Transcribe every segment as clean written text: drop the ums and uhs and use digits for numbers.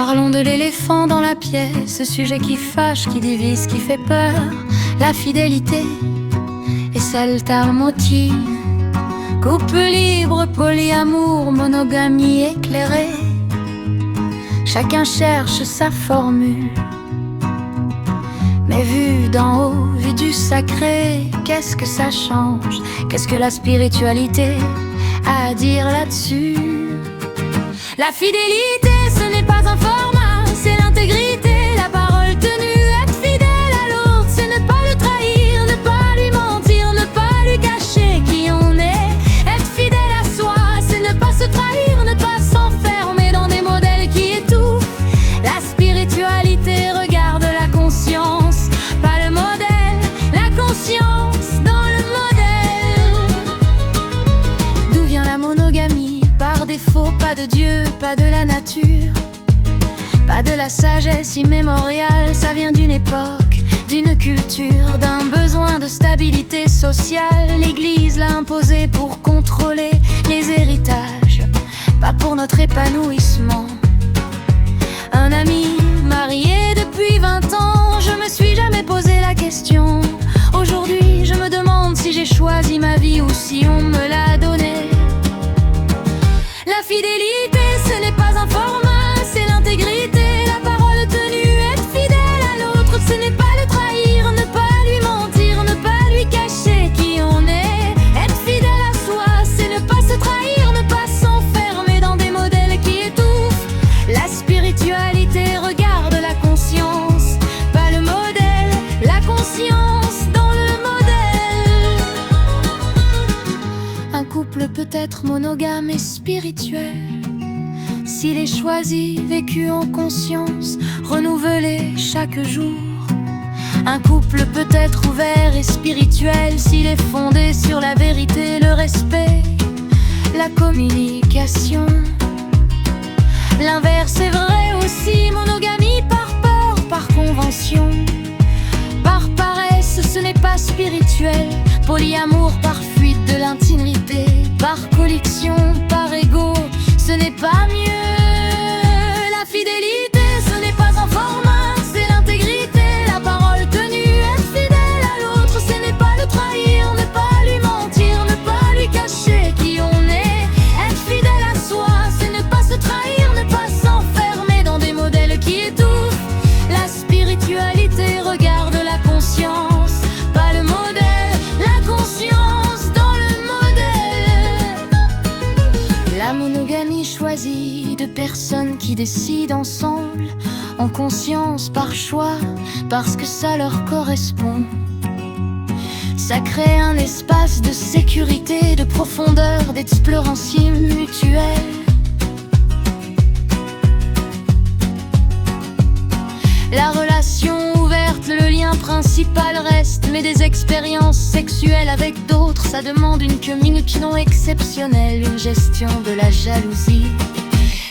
Parlons de l'éléphant dans la pièce, ce sujet qui fâche, qui divise, qui fait peur. La fidélité et saltarmotie. Couple libre, polyamour, monogamie éclairée. Chacun cherche sa formule. Mais vu d'en haut, vu du sacré, qu'est-ce que ça change? Qu'est-ce que la spiritualité a à dire là-dessus? La fidélité, ce n'est pas un format, c'est l'intégrité, la parole tenue. Être fidèle à l'autre, c'est ne pas le trahir, ne pas lui mentir, ne pas lui cacher qui on est. Être fidèle à soi, c'est ne pas se trahir, ne pas s'enfermer dans des modèles qui étouffent. La spiritualité regarde la conscience, pas le modèle, la conscience dans le modèle. D'où vient la monogamie? Par défaut, pas de Dieu, pas de la nature, pas de la sagesse immémoriale. Ça vient d'une époque, d'une culture, d'un besoin de stabilité sociale. L'Église l'a imposé pour contrôler les héritages, pas pour notre épanouissement. Un ami marié depuis 20 ans, je me suis jamais posé la question. Aujourd'hui, je me demande si j'ai choisi ma vie ou si on me l'a donnée. La fidélité, ce n'est pas un format, c'est l'intégrité, la parole tenue. Être fidèle à l'autre, ce n'est pas le trahir, ne pas lui mentir, ne pas lui cacher qui on est. Être fidèle à soi, c'est ne pas se trahir, ne pas s'enfermer dans des modèles qui étouffent. La spiritualité regarde la conscience, pas le modèle, la conscience dans le modèle. Un couple peut être monogame et spirituel s'il est choisi, vécu en conscience, renouvelé chaque jour. Un couple peut être ouvert et spirituel s'il est fondé sur la vérité, le respect, la communication. L'inverse est vrai aussi, monogamie par peur, par convention, par paresse, ce n'est pas spirituel. Polyamour par fuite de l'intimité, par collection, par ego, ce n'est pas mieux. La fidélité, ce n'est pas un format, c'est l'intégrité, la parole tenue. Être fidèle à l'autre, ce n'est pas le trahir, ne pas lui mentir, ne pas lui cacher qui on est. Être fidèle à soi, c'est ne pas se trahir, ne pas s'enfermer dans des modèles qui étouffent. La spiritualité regarde la conscience, pas le modèle, la conscience dans le modèle. La monogamie choisie de personnes qui décident ensemble, en conscience, par choix, parce que ça leur correspond. Ça crée un espace de sécurité, de profondeur, d'exploration mutuelle. La relation ouverte, le lien principal reste, mais des expériences sexuelles avec d'autres, ça demande une communication exceptionnelle, une gestion de la jalousie.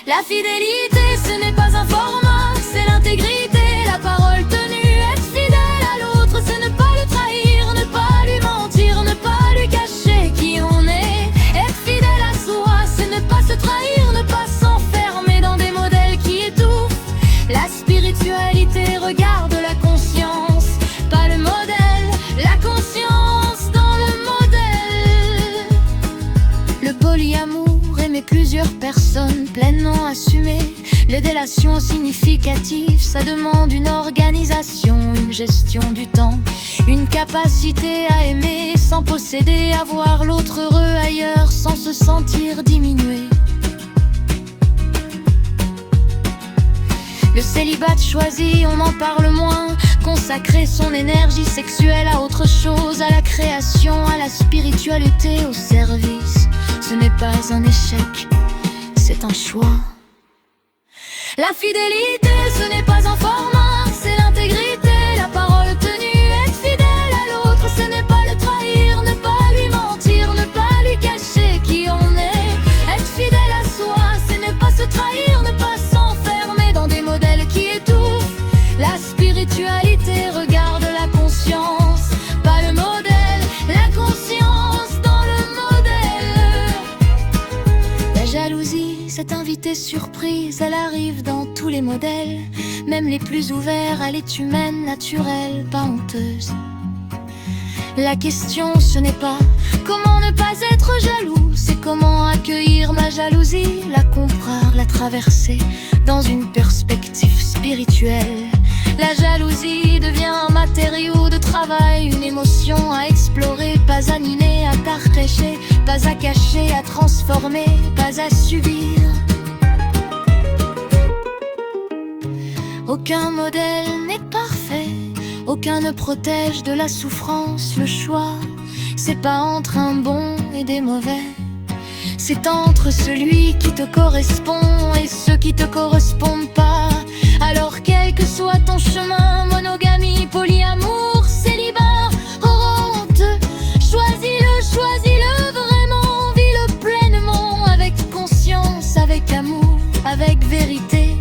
La fidélité, ce n'est pas un format, c'est l'intégrité, la parole tenue. Être fidèle à l'autre, c'est ne pas le trahir, ne pas lui mentir, ne pas lui cacher qui on est. Être fidèle à soi, c'est ne pas se trahir, ne pas s'enfermer dans des modèles qui étouffent. La spiritualité regarde la conscience, pas le modèle, la conscience dans le modèle. Le polyamour, aimer plusieurs personnes, pleinement assumé. Les délations significatives, ça demande une organisation, une gestion du temps, une capacité à aimer sans posséder, à voir l'autre heureux ailleurs sans se sentir diminué. Le célibat choisi, on en parle moins. Consacrer son énergie sexuelle à autre chose, à la création, à la spiritualité, au service. Ce n'est pas un échec, c'est un choix. La fidélité, ce n'est pas un format, c'est l'intégrité, la parole tenue. Être fidèle à l'autre, ce n'est pas le trahir, ne pas lui mentir, ne pas lui cacher qui on est. Être fidèle à soi, c'est ne pas se trahir, ne pas s'enfermer dans des modèles qui étouffent. La spiritualité regarde la conscience, pas le modèle, la conscience dans le modèle. La jalousie, cette invitée surprise, elle arrive dans tous les modèles, même les plus ouverts, elle est humaine, naturelle, pas honteuse. La question ce n'est pas comment ne pas être jaloux, c'est comment accueillir ma jalousie, la comprendre, la traverser dans une perspective spirituelle. La jalousie devient un matériau de travail, une émotion à explorer, pas à nier, à partager, pas à cacher, à transformer, pas à subir. Aucun modèle n'est parfait, aucun ne protège de la souffrance. Le choix, c'est pas entre un bon et des mauvais, c'est entre celui qui te correspond et ceux qui te correspondent pas. Alors quel que soit ton chemin, monogamie, polyamour, célibat, honte, choisis-le vraiment, vis-le pleinement, avec conscience, avec amour, avec vérité.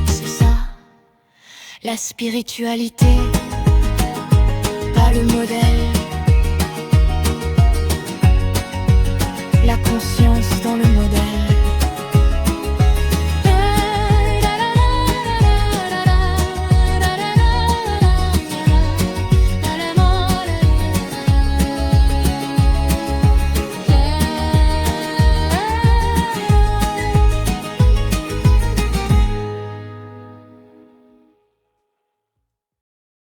C'est ça, la spiritualité, pas le modèle. La conscience dans le modèle.